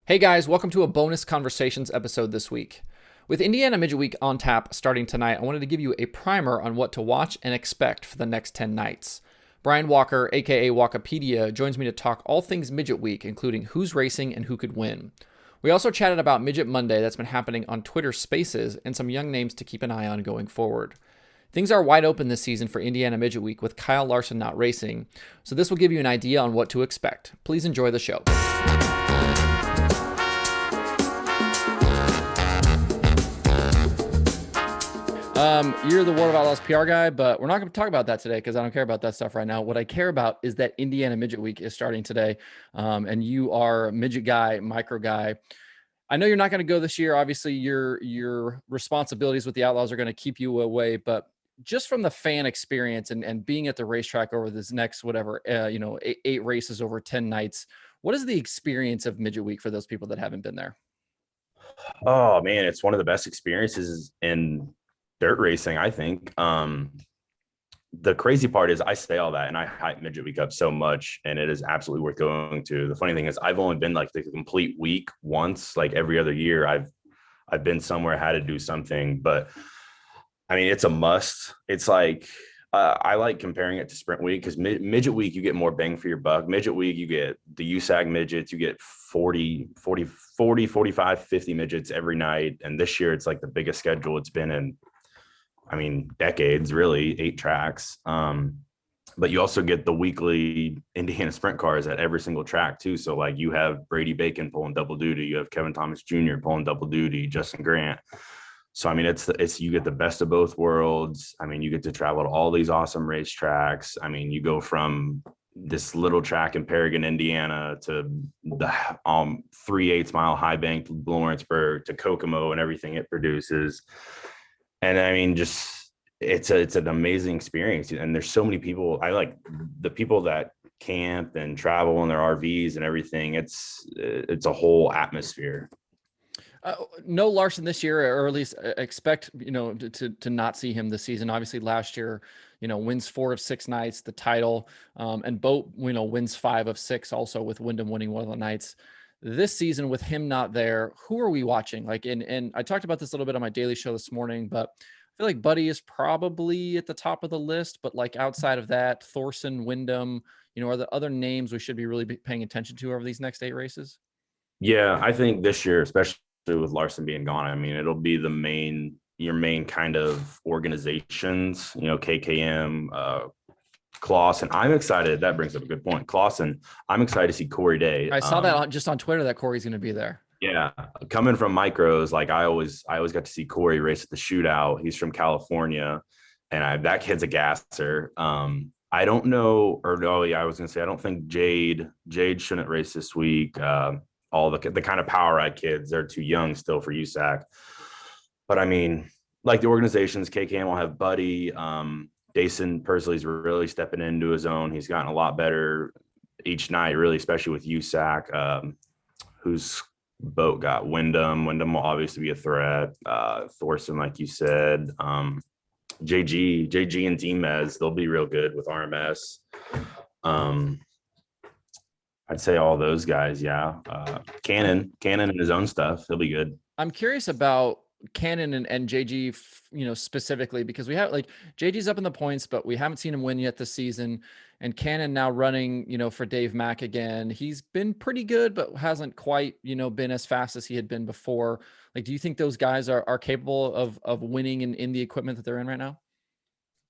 Hey guys, welcome to a bonus conversations episode this week. With Indiana Midget Week on tap starting tonight, I wanted to give you a primer on what to watch and expect for the next 10 nights. Brian Walker, aka Walkopedia, joins me to talk all things Midget Week, including who's racing and who could win. We also chatted about Midget Monday that's been happening on Twitter Spaces and some young names to keep an eye on going forward. Things are wide open this season for Indiana Midget Week with Kyle Larson not racing, so this will give you an idea on what to expect. Please enjoy the show. You're the World of Outlaws PR guy, but we're not going to talk about that today because I don't care about that stuff right now. What I care about is that Indiana Midget Week is starting today, and you are a midget guy, micro guy. I know you're not going to go this year. Obviously, your responsibilities with the Outlaws are going to keep you away, but just from the fan experience and being at the racetrack over this next eight races over 10 nights, what is the experience of Midget Week for those people that haven't been there? Oh man, it's one of the best experiences in dirt racing, I think. The crazy part is I say all that and I hype Midget Week up so much, and it is absolutely worth going to. The funny thing is I've only been like the complete week once. Like every other year I've been somewhere, had to do something, but I mean it's a must. It's like I like comparing it to Sprint Week because Midget Week, you get more bang for your buck. Midget Week, you get the USAC midgets, you get 45, 50 midgets every night. And this year, it's like the biggest schedule it's been in, I mean, decades, really, 8 tracks. But you also get the weekly Indiana sprint cars at every single track, too. So, like, you have Brady Bacon pulling double duty. You have Kevin Thomas Jr. pulling double duty, Justin Grant. So, I mean, it's you get the best of both worlds. I mean, you get to travel to all these awesome racetracks. I mean, you go from this little track in Paragon, Indiana to the 3/8 mile high bank Lawrenceburg to Kokomo and everything it produces. And I mean, just it's an amazing experience. And there's so many people. I like the people that camp and travel in their RVs and everything. It's a whole atmosphere. No Larson this year, or at least expect, to not see him this season. Obviously last year, wins 4 of 6 nights, the title, and Boat, wins 5 of 6 also with Wyndham winning one of the nights. This season with him not there, who are we watching? Like, and I talked about this a little bit on my daily show this morning, but I feel like Buddy is probably at the top of the list, but like outside of that, Thorson, Wyndham, are the other names we should be really paying attention to over these next 8 races? Yeah, I think this year, especially with Larson being gone, I mean, it'll be your main kind of organizations, KKM, Clausen. I'm excited. That brings up a good point. Clausen, I'm excited to see Corey Day. I saw that just on Twitter that Corey's going to be there. Yeah, coming from micros, like I always got to see Corey race at the shootout. He's from California, and that kid's a gasser. I don't know, or no, yeah, I was gonna say I don't think Jade shouldn't race this week. All the kind of power ride kids, they're too young still for USAC. But I mean, like the organizations, KKM will have Buddy. Jason Persley's really stepping into his own. He's gotten a lot better each night, really, especially with USAC. Whose boat got Wyndham? Wyndham will obviously be a threat. Thorson, like you said. JG and Dimez, they'll be real good with RMS. I'd say all those guys, yeah. Cannon and his own stuff, he'll be good. I'm curious about Cannon and JG, specifically, because we have like JG's up in the points, but we haven't seen him win yet this season. And Cannon now running, for Dave Mack again. He's been pretty good, but hasn't quite, been as fast as he had been before. Like, do you think those guys are capable of winning in the equipment that they're in right now?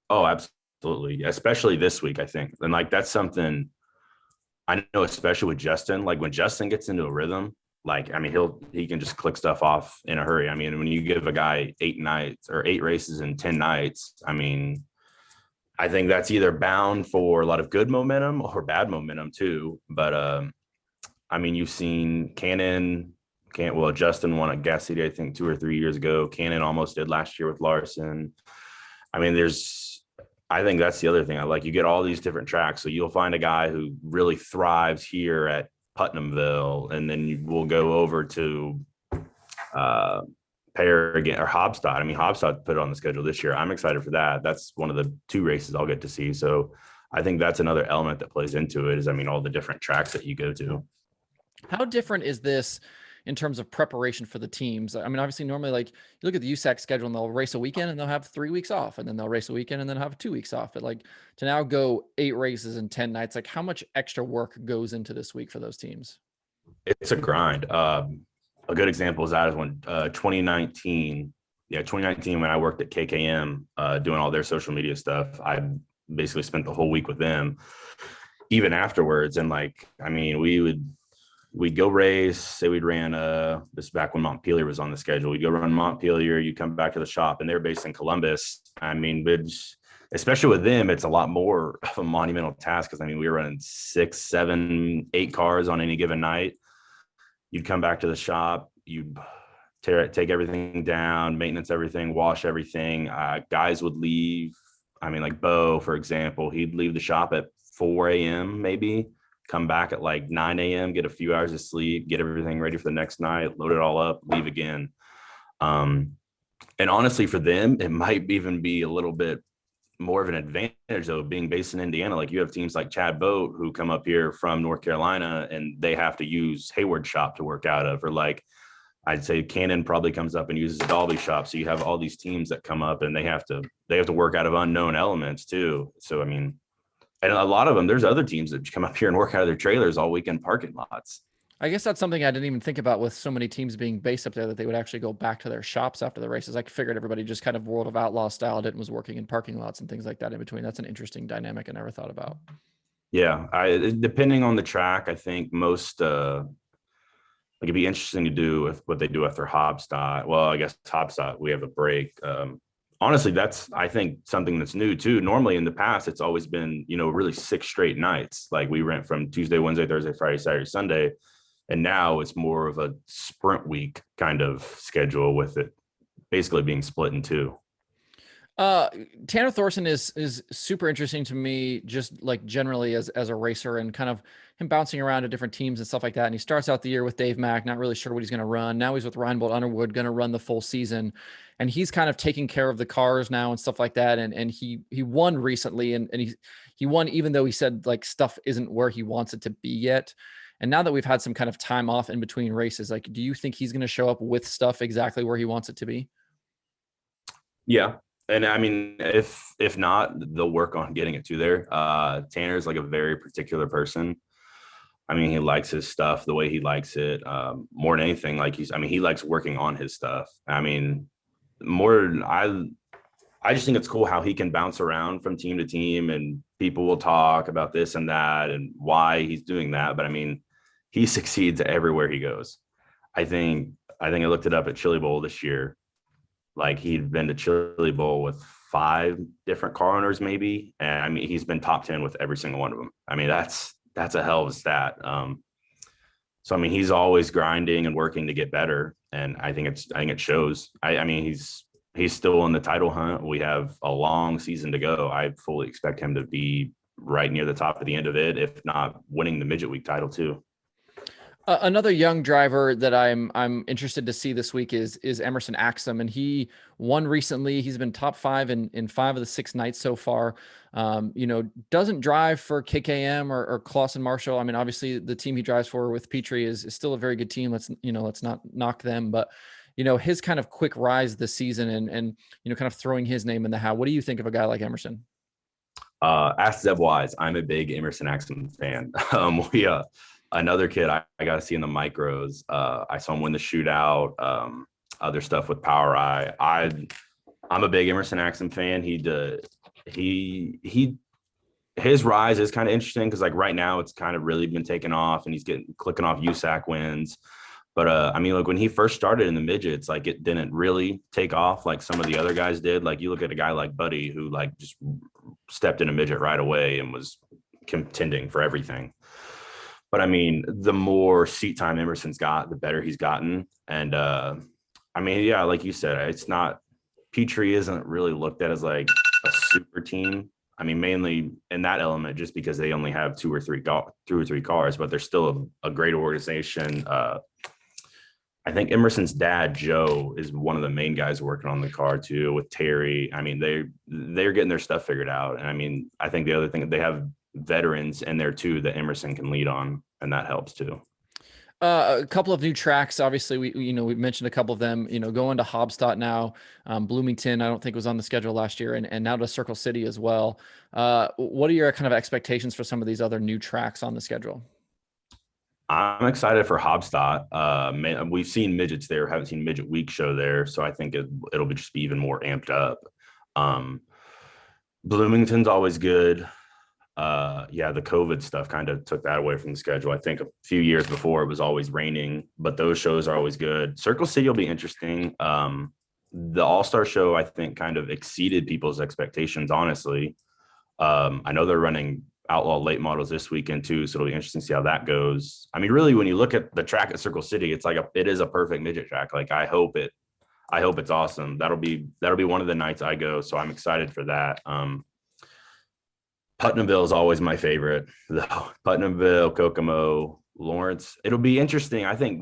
Oh, absolutely. Especially this week, I think. And like, that's something I know, especially with Justin, like when Justin gets into a rhythm, like, I mean, he can just click stuff off in a hurry. I mean, when you give a guy 8 nights or 8 races in 10 nights, I mean, I think that's either bound for a lot of good momentum or bad momentum too. But I mean, you've seen Justin won at Gas City, I think 2 or 3 years ago. Cannon almost did last year with Larson. I mean, I think that's the other thing. I like, you get all these different tracks. So you'll find a guy who really thrives here at Putnamville, and then we'll go over to Paragon or Hobstadt. I mean, Hobstadt put it on the schedule this year. I'm excited for that. That's one of the 2 races I'll get to see. So I think that's another element that plays into it is, I mean, all the different tracks that you go to. How different is this in terms of preparation for the teams? I mean, obviously normally like you look at the USAC schedule and they'll race a weekend and they'll have 3 weeks off, and then they'll race a weekend and then have 2 weeks off. But like to now go 8 races in 10 nights, like how much extra work goes into this week for those teams? It's a grind. A good example is that is when 2019, 2019, when I worked at KKM, doing all their social media stuff. I basically spent the whole week with them, even afterwards. And like, I mean, we'd go race, say we'd ran this is back when Montpelier was on the schedule. We'd go run Montpelier, you come back to the shop, and they're based in Columbus. I mean, especially with them, it's a lot more of a monumental task, because I mean, we were running 6, 7, 8 cars on any given night. You'd come back to the shop, you'd take everything down, maintenance everything, wash everything. Guys would leave. I mean, like Bo, for example, he'd leave the shop at 4 a.m. maybe, come back at like 9 a.m., get a few hours of sleep, get everything ready for the next night, load it all up, leave again. And honestly, for them, it might even be a little bit more of an advantage, though, being based in Indiana. Like you have teams like Chad Boat who come up here from North Carolina and they have to use Hayward shop to work out of, or like I'd say Cannon probably comes up and uses Dolby shop. So you have all these teams that come up and they have to work out of unknown elements too. So I mean, and a lot of them, there's other teams that come up here and work out of their trailers all weekend parking lots. I guess that's something I didn't even think about with so many teams being based up there, that they would actually go back to their shops after the races. I figured everybody just kind of World of Outlaw styled it and was working in parking lots and things like that in between. That's an interesting dynamic I never thought about. Yeah. Depending on the track, I think most, like it'd be interesting to do if what they do after Hobstadt. Well, I guess Hobstadt, we have a break. Honestly, that's, I think, something that's new too. Normally in the past, it's always been, really 6 straight nights. Like we went from Tuesday, Wednesday, Thursday, Friday, Saturday, Sunday. And now it's more of a sprint week kind of schedule, with it basically being split in 2. Tanner Thorson is super interesting to me, just like generally as a racer, and kind of him bouncing around to different teams and stuff like that. And he starts out the year with Dave Mack, not really sure what he's going to run. Now he's with Reinbold Underwood, going to run the full season, and he's kind of taking care of the cars now and stuff like that. And he won recently, and he won even though he said like stuff isn't where he wants it to be yet. And now that we've had some kind of time off in between races, like, do you think he's going to show up with stuff exactly where he wants it to be? Yeah. And I mean, if not, they'll work on getting it to there. Tanner's like a very particular person. I mean, he likes his stuff the way he likes it, more than anything. Like he likes working on his stuff. I mean, I just think it's cool how he can bounce around from team to team, and people will talk about this and that and why he's doing that. But I mean, he succeeds everywhere he goes. I think I looked it up at Chili Bowl this year. Like he'd been to Chili Bowl with 5 different car owners, maybe. And I mean, he's been top 10 with every single one of them. I mean, that's a hell of a stat. So, I mean, he's always grinding and working to get better. And I think it shows. I mean, he's still in the title hunt. We have a long season to go. I fully expect him to be right near the top at the end of it, if not winning the midget week title too. Another young driver that I'm interested to see this week is Emerson Axem, and he won recently. He's been top 5 in 5 of the 6 nights so far. Doesn't drive for KKM or Clausen Marshall. I mean, obviously the team he drives for with Petrie is still a very good team. Let's not knock them, but his kind of quick rise this season and kind of throwing his name in the hat. What do you think of a guy like Emerson? Ask Zeb Wise. I'm a big Emerson Axem fan. Another kid I got to see in the micros. I saw him win the shootout, other stuff with Power Eye. I'm a big Emerson Axem fan. His rise is kind of interesting because like right now it's kind of really been taking off and he's clicking off USAC wins. But I mean, like when he first started in the midgets, like it didn't really take off like some of the other guys did. Like you look at a guy like Buddy who like just stepped in a midget right away and was contending for everything. But I mean, the more seat time Emerson's got, the better he's gotten. And I mean, yeah, like you said, it's not, Petrie isn't really looked at as like a super team. I mean, mainly in that element, just because they only have 2 or 3 cars, but they're still a great organization. I think Emerson's dad, Joe, is one of the main guys working on the car too with Terry. I mean, they're getting their stuff figured out. And I mean, I think the other thing, they have veterans in there too that Emerson can lead on, and that helps too. A couple of new tracks. Obviously, we mentioned a couple of them. Going to Hobstadt now. Bloomington, I don't think was on the schedule last year, and now to Circle City as well. What are your kind of expectations for some of these other new tracks on the schedule? I'm excited for Hobstadt. We've seen midgets there, haven't seen Midget Week show there, so I think it'll be just be even more amped up. Um, Bloomington's always good. Yeah, the COVID stuff kind of took that away from the schedule. I think a few years before it was always raining, but those shows are always good. Circle City will be interesting. The All-Star show, I think, kind of exceeded people's expectations, honestly. I know they're running outlaw late models this weekend too, so it'll be interesting to see how that goes. I mean, really, when you look at the track at Circle City, it's like it is a perfect midget track. Like I hope it's awesome. That'll be one of the nights I go, so I'm excited for that. Putnamville is always my favorite, though. Putnamville, Kokomo, Lawrence. It'll be interesting. I think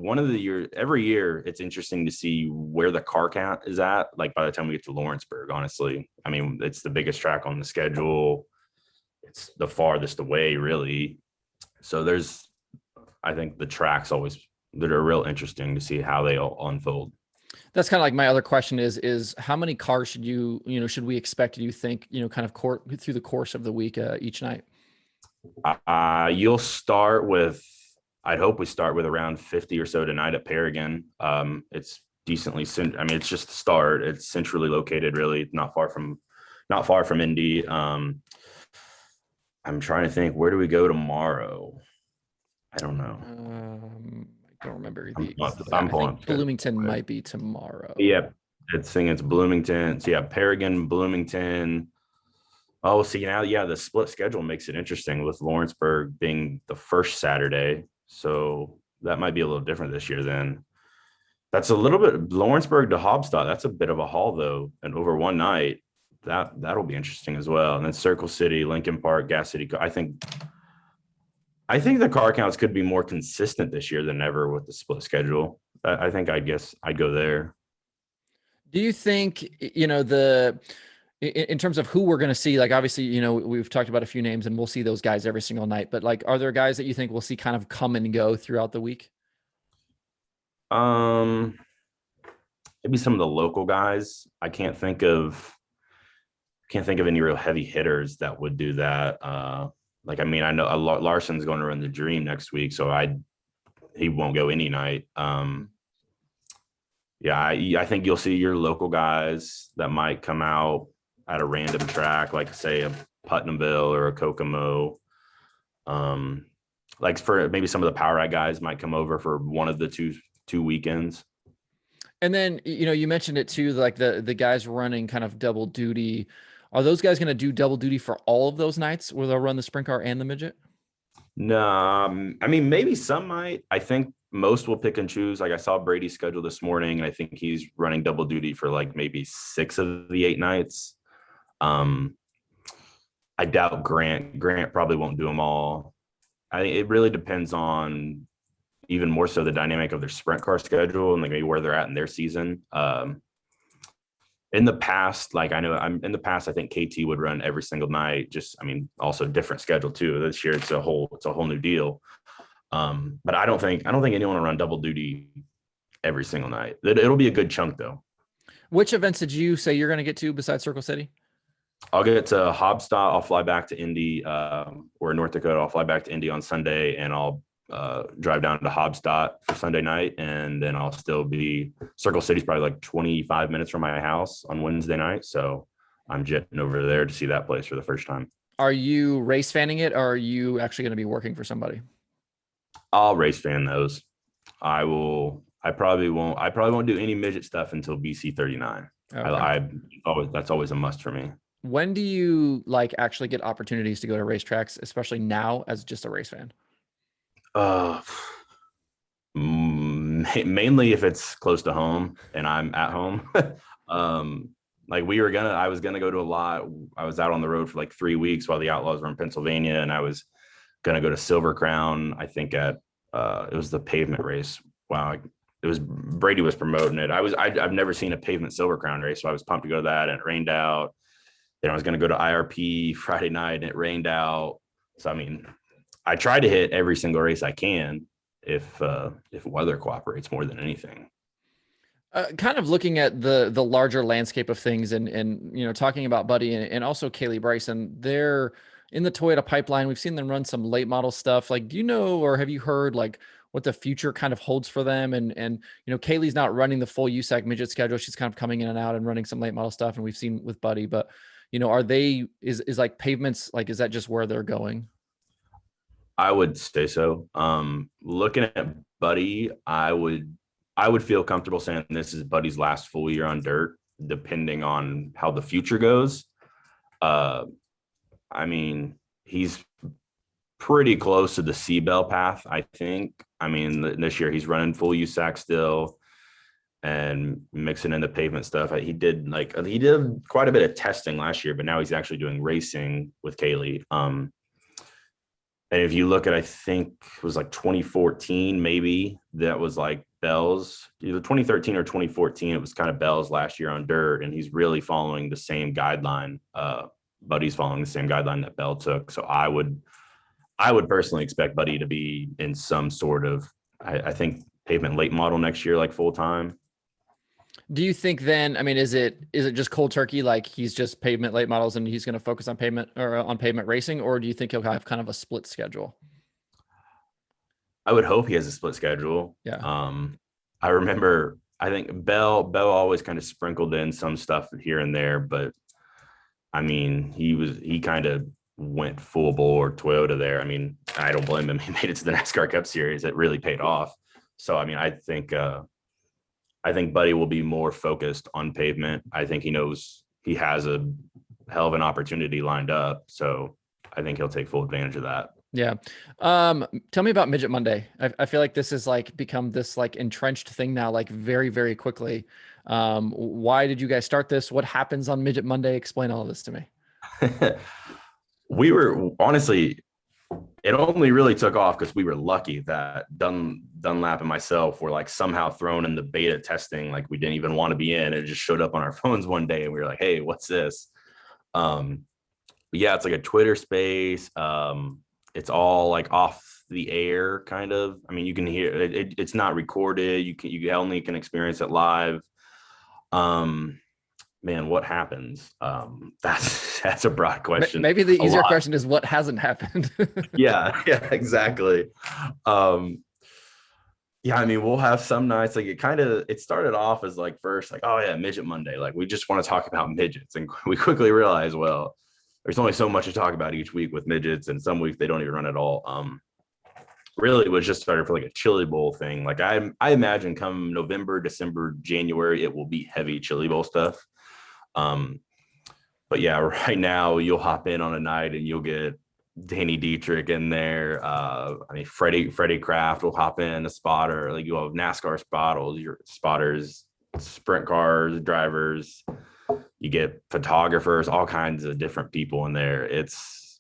every year, it's interesting to see where the car count is at. Like by the time we get to Lawrenceburg, honestly, I mean, it's the biggest track on the schedule. It's the farthest away, really. So I think the tracks always that are real interesting to see how they all unfold. That's kind of like my other question is how many cars should we expect, do you think, kind of through the course of the week, each night? You'll start with, I'd hope we start with around 50 or so tonight at Paragon. It's decently, I mean, it's just the start. It's centrally located, really, not far from Indy. I'm trying to think, where do we go tomorrow? I don't know. I don't remember. I'm pulling. Bloomington might be tomorrow. Yeah, it's Bloomington. So yeah, Paragon, Bloomington. Oh, see now, yeah, the split schedule makes it interesting with Lawrenceburg being the first Saturday. So that might be a little different this year then. That's a little bit Lawrenceburg to Hobstadt. That's a bit of a haul though, and over one night. That'll be interesting as well. And then Circle City, Lincoln Park, Gas City. I think the car counts could be more consistent this year than ever with the split schedule. I think I'd go there. Do you think, in terms of who we're going to see, like obviously, we've talked about a few names and we'll see those guys every single night, but like, are there guys that you think we'll see kind of come and go throughout the week? Maybe some of the local guys. I can't think of any real heavy hitters that would do that. I know Larson's going to run the Dream next week, so he won't go any night. Yeah, I think you'll see your local guys that might come out at a random track, like say a Putnamville or a Kokomo. Like for maybe some of the Power Ride guys might come over for one of the two weekends. And then, you mentioned it too, like the guys running kind of double duty. Are those guys going to do double duty for all of those nights where they'll run the sprint car and the midget? No, I mean, maybe some might. I think most will pick and choose. Like I saw Brady's schedule this morning, and I think he's running double duty for like maybe 6 of the 8 nights. I doubt Grant probably won't do them all. I think it really depends on even more so the dynamic of their sprint car schedule and like maybe where they're at in their season. In the past, I think KT would run every single night. Also different schedule too. This year it's a whole new deal. But I don't think anyone will run double duty every single night. It'll be a good chunk though. Which events did you say you're going to get to besides Circle City? I'll get to Hobstadt. I'll fly back to Indy, or North Dakota. I'll fly back to Indy on Sunday, and I'll drive down to Hobstadt for Sunday night, and then I'll still be Circle City's probably like 25 minutes from my house on Wednesday night. So I'm jetting over there to see that place for the first time. Are you race fanning it, or are you actually going to be working for somebody? I'll race fan those. I probably won't do any midget stuff until BC 39. Okay. That's always a must for me. When do you actually get opportunities to go to racetracks, especially now as just a race fan? Mainly if it's close to home and I'm at home. I was gonna go to a lot. I was out on the road for like 3 weeks while the Outlaws were in Pennsylvania, and I was gonna go to Silver Crown. I think it was the pavement race. Wow, it was Brady was promoting it. I've never seen a pavement Silver Crown race, so I was pumped to go to that, and it rained out. Then I was gonna go to IRP Friday night, and it rained out. So I mean, I try to hit every single race I can. if weather cooperates more than anything. Kind of looking at the larger landscape of things, and talking about Buddy and also Kaylee Bryson, they're in the Toyota pipeline. We've seen them run some late model stuff. Like, do you know, or have you heard like what the future kind of holds for them? And Kaylee's not running the full USAC midget schedule. She's kind of coming in and out and running some late model stuff, and we've seen with Buddy. But are they is like pavements, like, is that just where they're going? I would say so. Looking at Buddy, I would feel comfortable saying this is Buddy's last full year on dirt, depending on how the future goes. I mean, he's pretty close to the C-Bell path, I think. I mean, this year he's running full USAC still and mixing in the pavement stuff. He did quite a bit of testing last year, but now he's actually doing racing with Kaylee. And if you look at, I think it was like 2014, maybe that was like Bell's, either 2013 or 2014. It was kind of Bell's last year on dirt, and he's really following the same guideline. Buddy's following the same guideline that Bell took. So I would personally expect Buddy to be in some sort of, I think, pavement late model next year, like full time. Do you think then, I mean, is it just cold turkey? Like he's just pavement late models and he's going to focus on pavement or on pavement racing? Or do you think he'll have kind of a split schedule? I would hope he has a split schedule. Yeah. I remember, I think Bell always kind of sprinkled in some stuff here and there, but I mean, he kind of went full bore Toyota there. I mean, I don't blame him. He made it to the NASCAR Cup Series. It really paid off. So, I mean, I think Buddy will be more focused on pavement. I think he knows he has a hell of an opportunity lined up. So I think he'll take full advantage of that. Yeah. Tell me about Midget Monday. I feel like this is like become this like entrenched thing now, like very, very quickly. Why did you guys start this? What happens on Midget Monday? Explain all of this to me. We were honestly, it only really took off because we were lucky that Dunlap and myself were like somehow thrown in the beta testing. Like we didn't even want to be in. It just showed up on our phones one day and we were like, hey, what's this? Yeah, it's like a Twitter space. It's all like off the air kind of. I mean, you can hear it, it's not recorded. You only can experience it live. Man, what happens? That's a broad question. Maybe the easier question is what hasn't happened. yeah, exactly. Yeah, I mean, we'll have some nights like it started off as like first like, oh yeah, Midget Monday. Like we just want to talk about midgets. And we quickly realized, well, there's only so much to talk about each week with midgets, and some weeks they don't even run at all. Really it was just started for like a chili bowl thing. Like I imagine come November, December, January, it will be heavy chili bowl stuff. But yeah, right now you'll hop in on a night and you'll get Danny Dietrich in there. I mean, Freddie Kraft will hop in, a spotter. Like you'll have NASCAR spotters, sprint cars, drivers. You get photographers, all kinds of different people in there. It's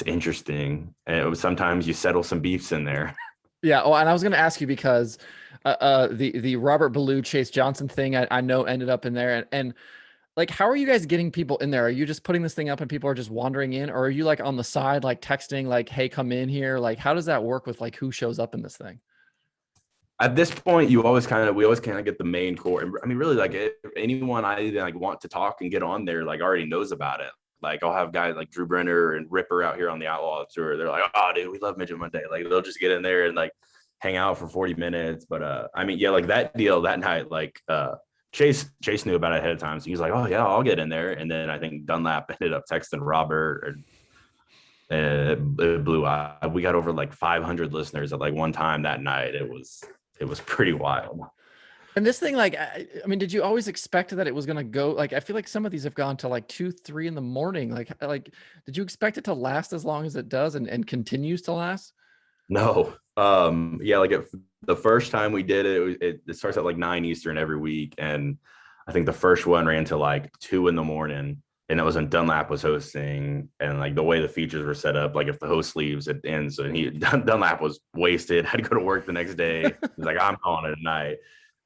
interesting. And sometimes you settle some beefs in there. Yeah. Oh, and I was going to ask you because the Robert Ballou, Chase Johnson thing, I know ended up in there. And like, how are you guys getting people in there? Are you just putting this thing up and people are just wandering in, or are you like on the side, like texting, like, hey, come in here? Like, how does that work with like who shows up in this thing? At this point, we always kind of get the main core. I mean, really, like anyone I like want to talk and get on there, like already knows about it. Like I'll have guys like Drew Brenner and Ripper out here on the Outlaw Tour. They're like, oh, dude, we love Midget Monday. Like they'll just get in there and like hang out for 40 minutes. But I mean, yeah, like that deal that night, like Chase knew about it ahead of time. So he's like, oh yeah, I'll get in there. And then I think Dunlap ended up texting Robert and it blew out. We got over like 500 listeners at like one time that night. It was pretty wild. And this thing, like, I mean, did you always expect that it was going to go? Like, I feel like some of these have gone to like 2, 3 in the morning. Like, did you expect it to last as long as it does and continues to last? No. Yeah, like the first time we did it starts at like 9 Eastern every week. And I think the first one ran to like 2 in the morning. And that was when Dunlap was hosting, and like the way the features were set up, like if the host leaves, it ends. And Dunlap was wasted, had to go to work the next day. He's like, I'm calling it a night.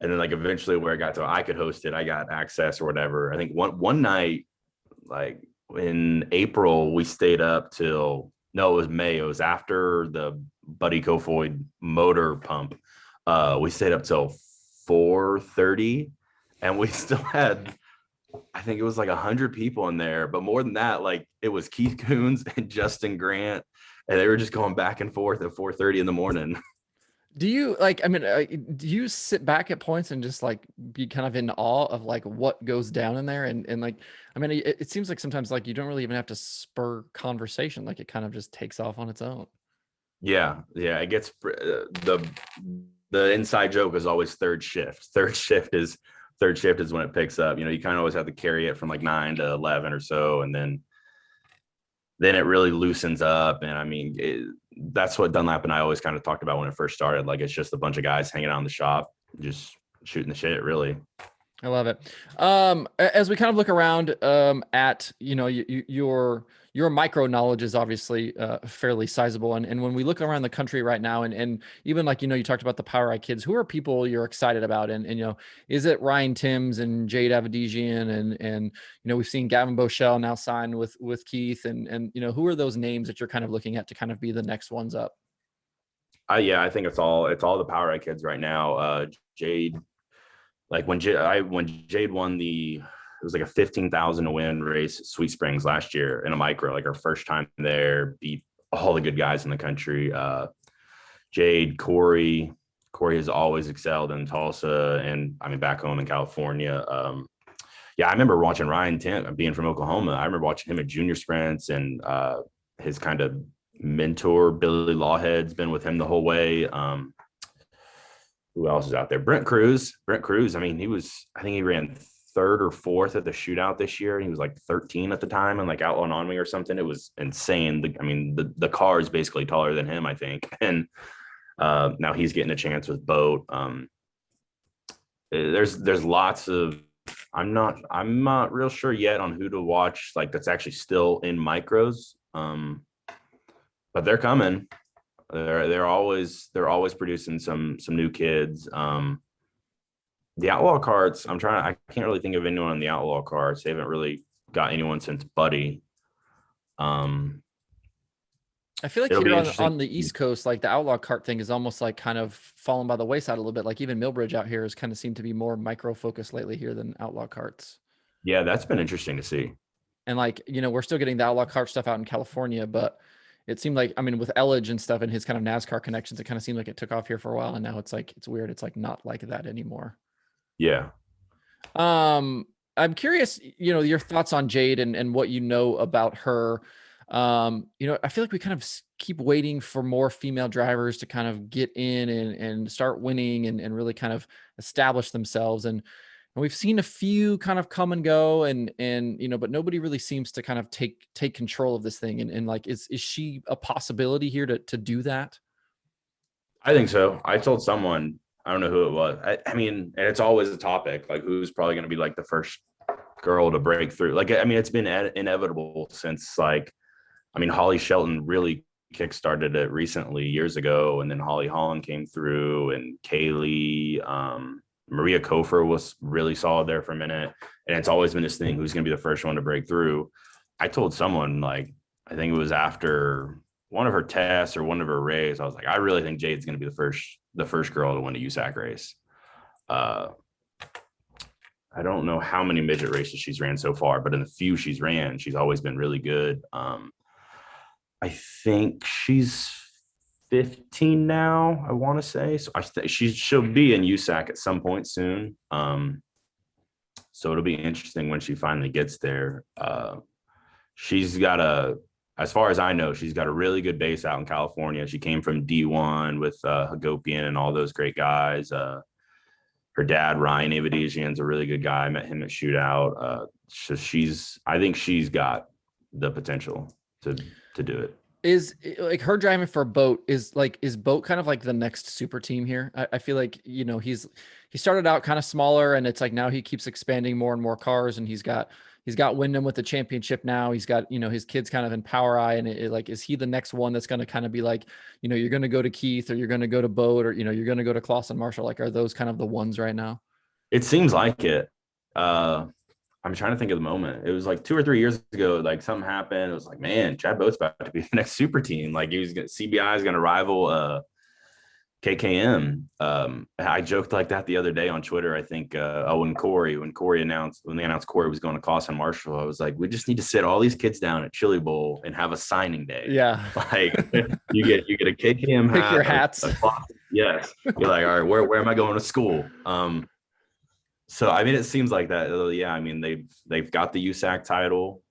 And then like eventually where it got to I could host it, I got access or whatever. I think one night, like in April, we stayed up till, no, it was May. It was after the Buddy Kofoid motor pump. We stayed up till 4:30, and we still had, I think it was like 100 people in there, but more than that, like it was Keith Coons and Justin Grant, and they were just going back and forth at 4:30 in the morning. Do you like, I mean, do you sit back at points and just like be kind of in awe of like what goes down in there? And like, I mean, it seems like sometimes like you don't really even have to spur conversation. Like it kind of just takes off on its own. Yeah, it gets the inside joke is always third shift. Third shift is when it picks up. You kind of always have to carry it from like 9 to 11 or so, and then it really loosens up. And I mean, that's what Dunlap and I always kind of talked about when it first started. Like, it's just a bunch of guys hanging out in the shop, just shooting the shit, really. I love it. As we kind of look around at, your micro knowledge is obviously fairly sizable. And when we look around the country right now, and even like, you talked about the Power Eye kids, who are people you're excited about? And is it Ryan Timms and Jade Avedizian? And we've seen Gavin Bochelle now sign with Keith. And who are those names that you're kind of looking at to kind of be the next ones up? Yeah, I think it's all the Power Eye kids right now. Jade, like when Jade won it was like a 15,000 to win race at Sweet Springs last year in a micro, like our first time there, beat all the good guys in the country. Jade, Corey has always excelled in Tulsa, and I mean back home in California. I remember watching Ryan Tim, being from Oklahoma. I remember watching him at junior sprints, and his kind of mentor Billy Lawhead's been with him the whole way. Who else is out there? Brent Cruz. I mean, I think he ran third or fourth at the shootout this year. He was like 13 at the time, and like Outlaw and On Me or something. It was insane. The car is basically taller than him, I think. And now he's getting a chance with Boat. There's lots of, I'm not real sure yet on who to watch, like that's actually still in micros. But they're coming. They're always producing some new kids. The Outlaw carts, I can't really think of anyone on the Outlaw carts. They haven't really got anyone since Buddy. I feel like here on the East Coast, like the Outlaw cart thing is almost like kind of fallen by the wayside a little bit. Like even Millbridge out here has kind of seemed to be more micro focused lately here than Outlaw carts. Yeah, that's been interesting to see. And like, we're still getting the Outlaw cart stuff out in California, but it seemed like, I mean, with Elledge and stuff and his kind of NASCAR connections, it kind of seemed like it took off here for a while. And now it's like, it's weird. It's like not like that anymore. Yeah. I'm curious, your thoughts on Jade and what you know about her. I feel like we kind of keep waiting for more female drivers to kind of get in and start winning and really kind of establish themselves. And we've seen a few kind of come and go and but nobody really seems to kind of take control of this thing. And like, is she a possibility here to do that? I think so. I told someone, I don't know who it was. I mean, and it's always a topic, like who's probably going to be like the first girl to break through. Like, I mean, it's been inevitable since Holly Shelton really kickstarted it recently years ago. And then Holly Holland came through, and Kaylee, Maria Kofer was really solid there for a minute. And it's always been this thing, who's going to be the first one to break through. I told someone, like, I think it was after one of her tests or one of her races, I was like, I really think Jade's going to be the first girl to win a USAC race. I don't know how many midget races she's ran so far, but in the few she's ran, she's always been really good. I think she's 15 now, I want to say. So she'll be in USAC at some point soon. So it'll be interesting when she finally gets there. As far as I know, she's got a really good base out in California. She came from D1 with Hagopian and all those great guys. Her dad, Ryan Avedizian, is a really good guy. I met him at Shootout. So I think she's got the potential to do it. Is like her driving for Boat is Boat kind of like the next super team here? I feel like, he started out kind of smaller, and it's like now he keeps expanding more and more cars, and he's got Wyndham with the championship now. He's got, his kids kind of in Power Eye, and is he the next one that's going to kind of be like, you're going to go to Keith, or you're going to go to Boat, or, you're going to go to Clausen Marshall? Like, are those kind of the ones right now? It seems like it. I'm trying to think of the moment. It was like 2 or 3 years ago. Like something happened. It was like, man, Chad Boat's about to be the next super team. Like CBI is going to rival KKM. I joked like that the other day on Twitter. I think when they announced Corey was going to Clausen Marshall, I was like, we just need to sit all these kids down at Chili Bowl and have a signing day. Yeah. Like you get a KKM Pick hat, your hats. Yes. You're like, all right, where am I going to school? So I mean, it seems like that. Yeah, I mean, they've got the USAC title.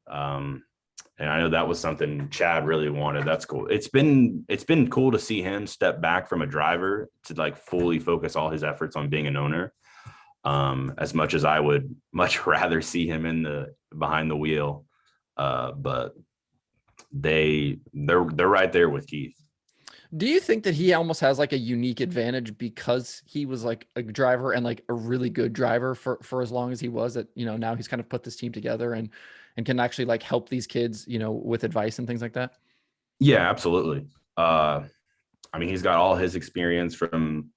And I know that was something Chad really wanted. That's cool. It's been cool to see him step back from a driver to like fully focus all his efforts on being an owner. As much as I would much rather see him behind the wheel. But they're right there with Keith. Do you think that he almost has like a unique advantage because he was like a driver and like a really good driver for as long as he was, that, you know, now he's kind of put this team together and can actually like help these kids, you know, with advice and things like that? Yeah, absolutely. I mean, he's got all his experience from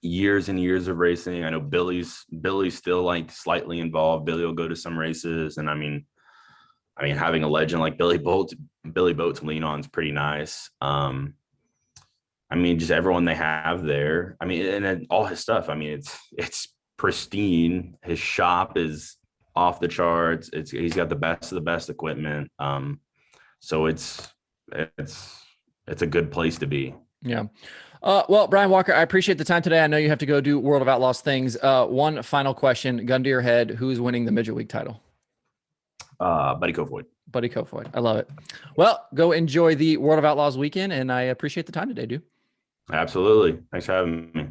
years and years of racing. I know Billy's still like slightly involved. Billy will go to some races. And I mean, having a legend like Billy Boat to lean on is pretty nice. I mean, just everyone they have there. I mean, and then all his stuff. I mean, it's pristine. His shop is off the charts. He's got the best of the best equipment. So it's a good place to be. Yeah. Well, Brian Walker, I appreciate the time today. I know you have to go do World of Outlaws things. One final question, gun to your head. Who's winning the Midget Week title? Buddy Kofoid. Buddy Kofoid. I love it. Well, go enjoy the World of Outlaws weekend, and I appreciate the time today, dude. Absolutely. Thanks for having me.